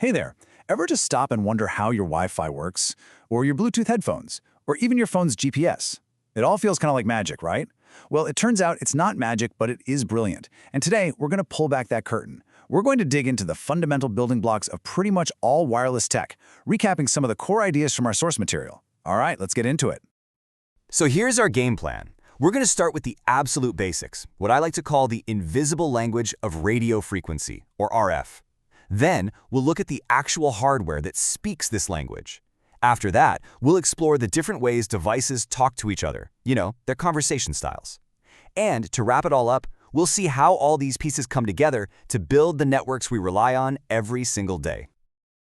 Hey there, ever just stop and wonder how your Wi-Fi works, or your Bluetooth headphones, or even your phone's GPS? It all feels kind of like magic, right? Well, it turns out it's not magic, but it is brilliant. And today, we're going to pull back that curtain. We're going to dig into the fundamental building blocks of pretty much all wireless tech, recapping some of the core ideas from our source material. All right, let's get into it. So here's our game plan. We're going to start with the absolute basics, what I like to call the invisible language of radio frequency, or RF. Then, we'll look at the actual hardware that speaks this language. After that, we'll explore the different ways devices talk to each other, their conversation styles. And to wrap it all up, we'll see how all these pieces come together to build the networks we rely on every single day.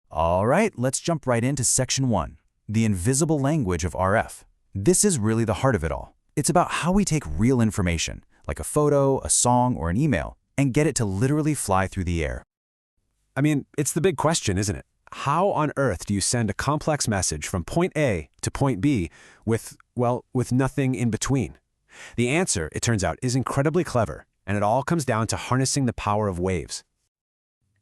All right, let's jump right into Section 1, the invisible language of RF. This is really the heart of it all. It's about how we take real information, like a photo, a song, or an email, and get it to literally fly through the air. I mean, it's the big question, isn't it? How on earth do you send a complex message from point A to point B with nothing in between? The answer, it turns out, is incredibly clever, and it all comes down to harnessing the power of waves.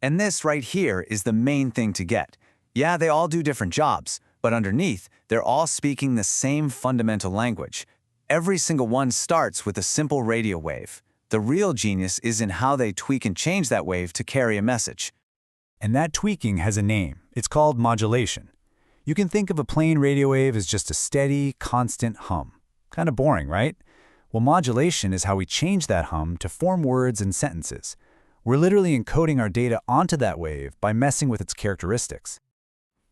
And this right here is the main thing to get. Yeah, they all do different jobs, but underneath, they're all speaking the same fundamental language. Every single one starts with a simple radio wave. The real genius is in how they tweak and change that wave to carry a message. And that tweaking has a name. It's called modulation. You can think of a plain radio wave as just a steady, constant hum. Kind of boring, right? Well, modulation is how we change that hum to form words and sentences. We're literally encoding our data onto that wave by messing with its characteristics.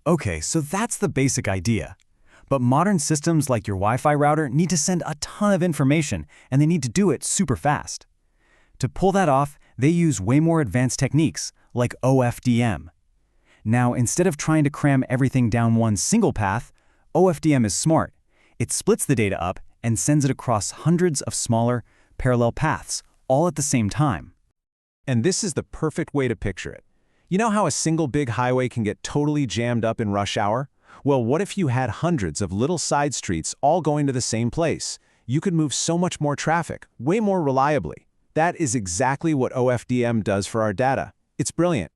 Okay, so that's the basic idea. But modern systems like your Wi-Fi router need to send a ton of information, and they need to do it super fast. To pull that off, they use way more advanced techniques, like OFDM. Now, instead of trying to cram everything down one single path, OFDM is smart. It splits the data up and sends it across hundreds of smaller, parallel paths, all at the same time. And this is the perfect way to picture it. You know how a single big highway can get totally jammed up in rush hour? Well, what if you had hundreds of little side streets all going to the same place? You could move so much more traffic, way more reliably. That is exactly what OFDM does for our data. It's brilliant.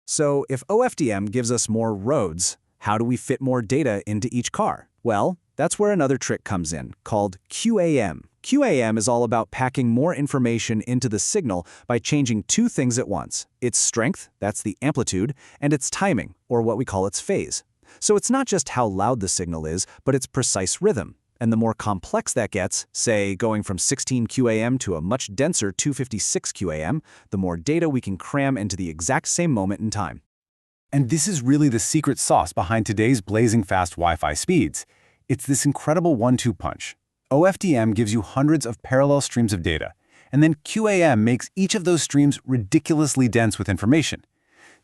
So if OFDM gives us more roads, how do we fit more data into each car? Well, that's where another trick comes in, called QAM. QAM is all about packing more information into the signal by changing two things at once: its strength, that's the amplitude, and its timing, or what we call its phase. So it's not just how loud the signal is, but its precise rhythm. And the more complex that gets, say going from 16 QAM to a much denser 256 QAM, the more data we can cram into the exact same moment in time. And this is really the secret sauce behind today's blazing fast Wi-Fi speeds. It's this incredible one-two punch. OFDM gives you hundreds of parallel streams of data, and then QAM makes each of those streams ridiculously dense with information.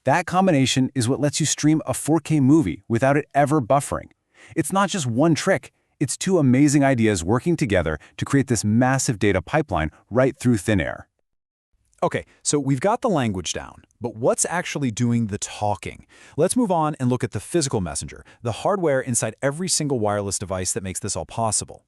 That combination is what lets you stream a 4K movie without it ever buffering. It's not just one trick. It's two amazing ideas working together to create this massive data pipeline right through thin air. Okay, so we've got the language down, but what's actually doing the talking? Let's move on and look at the physical messenger, the hardware inside every single wireless device that makes this all possible.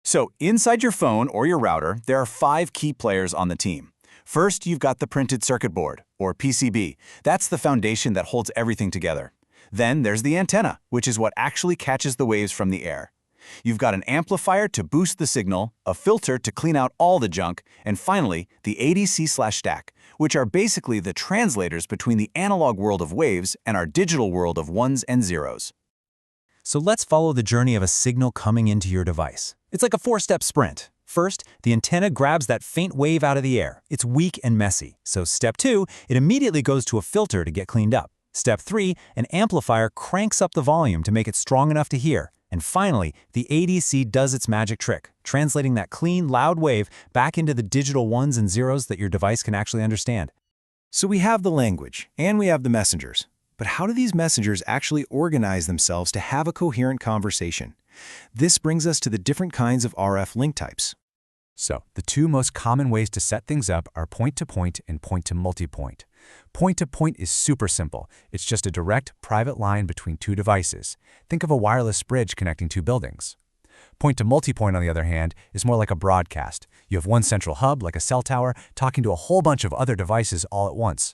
So inside your phone or your router, there are 5 key players on the team. First, you've got the printed circuit board, or PCB. That's the foundation that holds everything together. Then there's the antenna, which is what actually catches the waves from the air. You've got an amplifier to boost the signal, a filter to clean out all the junk, and finally, the ADC/stack, which are basically the translators between the analog world of waves and our digital world of ones and zeros. So let's follow the journey of a signal coming into your device. It's like a 4-step sprint. First, the antenna grabs that faint wave out of the air. It's weak and messy. So step 2, it immediately goes to a filter to get cleaned up. Step 3, an amplifier cranks up the volume to make it strong enough to hear. And finally, the ADC does its magic trick, translating that clean, loud wave back into the digital ones and zeros that your device can actually understand. So we have the language, and we have the messengers. But how do these messengers actually organize themselves to have a coherent conversation? This brings us to the different kinds of RF link types. So, the two most common ways to set things up are point-to-point and point-to-multipoint. Point-to-point is super simple. It's just a direct, private line between two devices. Think of a wireless bridge connecting two buildings. Point-to-multipoint, on the other hand, is more like a broadcast. You have one central hub, like a cell tower, talking to a whole bunch of other devices all at once.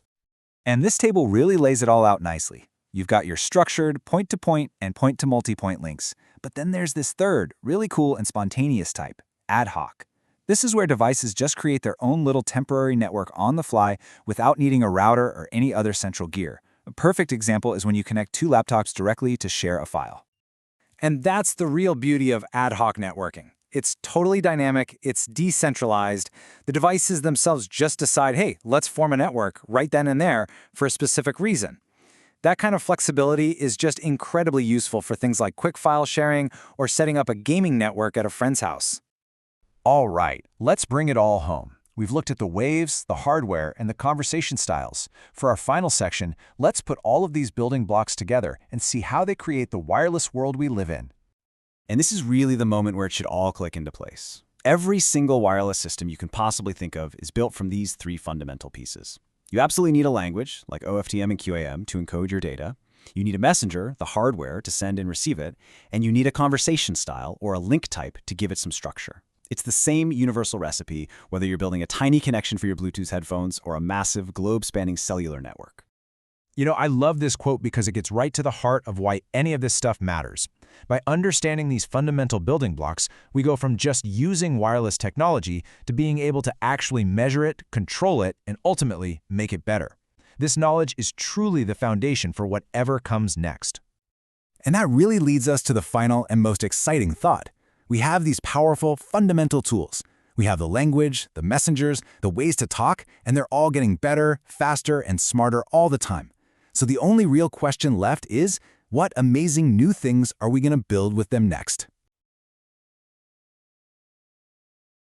And this table really lays it all out nicely. You've got your structured point-to-point and point-to-multipoint links. But then there's this third, really cool and spontaneous type, ad hoc. This is where devices just create their own little temporary network on the fly without needing a router or any other central gear. A perfect example is when you connect two laptops directly to share a file. And that's the real beauty of ad hoc networking. It's totally dynamic, it's decentralized. The devices themselves just decide, hey, let's form a network right then and there for a specific reason. That kind of flexibility is just incredibly useful for things like quick file sharing or setting up a gaming network at a friend's house. All right, let's bring it all home. We've looked at the waves, the hardware, and the conversation styles. For our final section, let's put all of these building blocks together and see how they create the wireless world we live in. And this is really the moment where it should all click into place. Every single wireless system you can possibly think of is built from these three fundamental pieces. You absolutely need a language, like OFDM and QAM, to encode your data. You need a messenger, the hardware, to send and receive it. And you need a conversation style, or a link type, to give it some structure. It's the same universal recipe, whether you're building a tiny connection for your Bluetooth headphones or a massive globe-spanning cellular network. You know, I love this quote because it gets right to the heart of why any of this stuff matters. By understanding these fundamental building blocks, we go from just using wireless technology to being able to actually measure it, control it, and ultimately make it better. This knowledge is truly the foundation for whatever comes next. And that really leads us to the final and most exciting thought. We have these powerful, fundamental tools. We have the language, the messengers, the ways to talk, and they're all getting better, faster, and smarter all the time. So the only real question left is, what amazing new things are we going to build with them next?